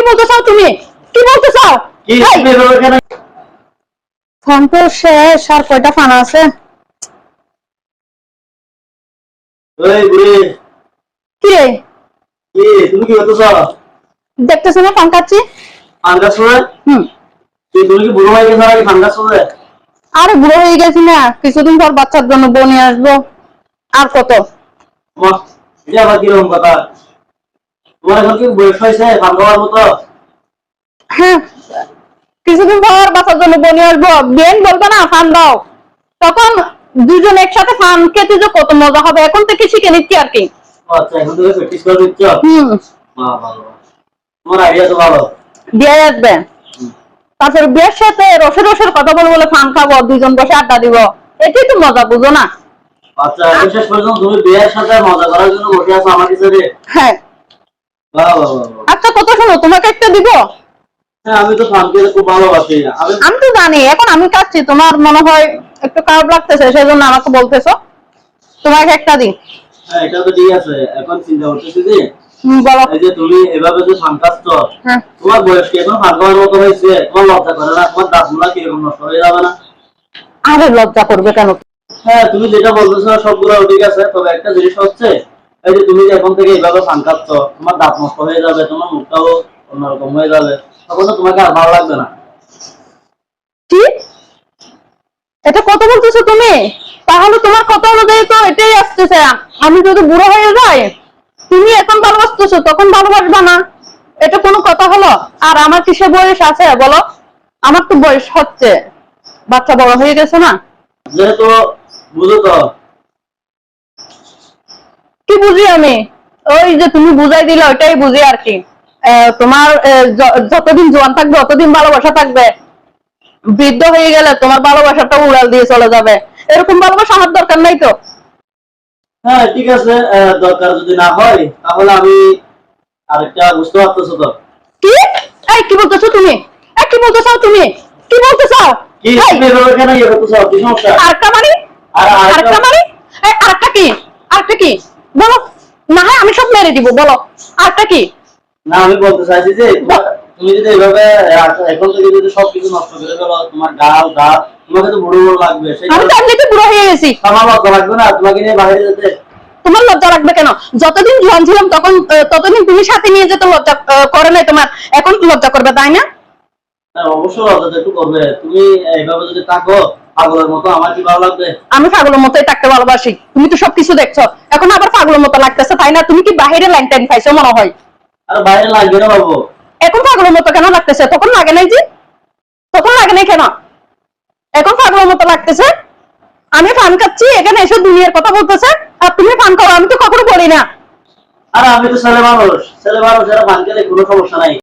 কি বলতে চাও তুমি? কি বলতে চাও? ফোন তো শেষ, আর কয়টা ফান আছে? কি রে? তুমি কি করতেছ? দেখতেছ না ফোন কাটছি? তুমি কি বুড়ো হয়ে গেছো নাকি ফাঙ্গাস হবে? আরে বুড়ো হয়ে গেছি না, কিছুদিন পর বাচ্চার জন্য বউ নিয়ে আসবো। আর কত? এটা আবার কিরকম কথা? তোমার এখন কি বয়স হয়েছে ফান খাওয়ার মতো? হ্যাঁ, কিছুদিন পর বাচ্চার জন্য বউ নিয়ে আসবো। বেন বলবে না ফান দাও, তখন দুজন একসাথে ফান খেতে যে কত মজা হবে। এখন থেকে শিখে নিচ্ছি আর কি। আচ্ছা, এখন থেকে প্র্যাকটিস করে দিচ্ছ? ভালো। তোমার আইডিয়া তো ভালো। দিয়ে আসবে, তারপর বিয়ের সাথে রসের রসের কথা বলে বলে ফান খাবো, দুজন বসে আড্ডা দিব। এটাই তো মজা, বুঝো না? আচ্ছা, শেষ পর্যন্ত তুমি বিয়ের সাথে মজা করার জন্য বসে আছো আমার কাছে? হ্যাঁ। আচ্ছা কথা শোনো, তোমাকে একটা দিব। হ্যাঁ, আমি তো ফান খেতে খুব ভালোবাসি। আমি তো জানি, এখন আমি খাচ্ছি, তোমার মনে হয় একটু খারাপ লাগতেছে, সেজন্য আমাকে বলতেছো। তোমাকে একটা দিই। হ্যাঁ, এটা তো ঠিক আছে। এখন চিন্তা করতেছি যে বলো। এই যে তুমি এভাবে যে ফান খাচ্ছ, তোমার বয়স কি এখন ফান খাওয়ার মতো হয়েছে? তোমার লজ্জা করে না? তোমার দাঁতগুলা কিরকম নষ্ট হয়ে যাবে না? আরে লজ্জা করবে কেন? হ্যাঁ, তুমি যেটা বলতেছো সবগুলো ঠিক আছে, তবে একটা জিনিস হচ্ছে এই যে তুমি এখন থেকে এইভাবে ফান খাচ্ছ, তোমার দাঁত নষ্ট হয়ে যাবে, তোমার মুখটাও অন্যরকম হয়ে যাবে, তখন তো তোমাকে আর ভালো লাগবে না। কি এটা কত বলতেছো তুমি? তাহলে তোমার কথা অনুযায়ী তো এটাই আসতেছে, আমি যদি বুড়ো হয়ে যাই, তুমি এখন ভালোবাসতেছো, তখন ভালোবাসবা না। এটা কোনো কথা হলো? আর আমার কিসে বয়স আছে বলো? আমার তো বয়স হচ্ছে, বাচ্চা বড় হয়ে গেছে না। যেহেতু বুঝো তো। কি বুঝি আমি? ওই যে তুমি বুঝাই দিলে ওইটাই বুঝি আর কি। তোমার যতদিন জোয়ান থাকবে ততদিন ভালোবাসা থাকবে, বৃদ্ধ হয়ে গেলে তোমার ভালোবাসাটা উড়াল দিয়ে চলে যাবে। এরকম ভালোবাসা আমার দরকার নাই তো। হ্যাঁ ঠিক আছে, দরকার যদি না হয় তাহলে আমি আরেকটা বুঝতে পারতেছো তো। কি? এই কি বলতেছো তুমি? এই কি বলতেছো তুমি? কি বলতে চাও? কি তুমি এভাবে কেন ইয়ে করতেছো? কি সমস্যা? আরেকটা মারি? আরেকটা মারি? এই আরেকটা কি? আরেকটা কি বলো? না হয় আমি সব মেরে দিব, বলো আরেকটা কি? না, আমি বলতে চাইছি যে তুমি যদি এভাবে এখন থেকে যদি সবকিছু নষ্ট করে ফেলো, তোমার গাল দাঁত, তোমাকে তো বুড়ো বুড়ো লাগবে। আমি তো এমনিতে বুড়ো হয়ে গেছি। আমার লজ্জা লাগবে না তোমাকে নিয়ে বাইরে যেতে? তোমার লজ্জা লাগবে কেন? যতদিন জোয়ান ছিলাম ততদিন তুমি সাথে নিয়ে যেতে লজ্জা করে নাই তোমার, এখন লজ্জা করবে তাই না? হ্যাঁ, অবশ্যই লজ্জা একটু করবে। তুমি এইভাবে যদি থাকো পাগলের মতো, আমার কি ভালো লাগবে? আমি পাগলের মতোই থাকতে ভালোবাসি। তুমি তো সবকিছু দেখছো, এখন আবার পাগলের মতো লাগতেছে তাই না? তুমি কি বাইরে লাইন টাইন খাইছো মনে হয়? আর বাইরে লাগবে না বাবু। এখন পাগলের মতো কেন লাগতেছে? তখন লাগে নাই যে? তখন লাগে নাই কেন? এখন পাগলের মতো লাগতেছে। আমি ফান খাচ্ছি, এখানে এসে দুনিয়ার কথা বলতেছে, আর তুমি ফান খাও। আমি তো কখনো বলি না। আর আমি তো ছেলে মানুষ, ছেলে মানুষ, এরা ফান খেলে কোনো সমস্যা নাই।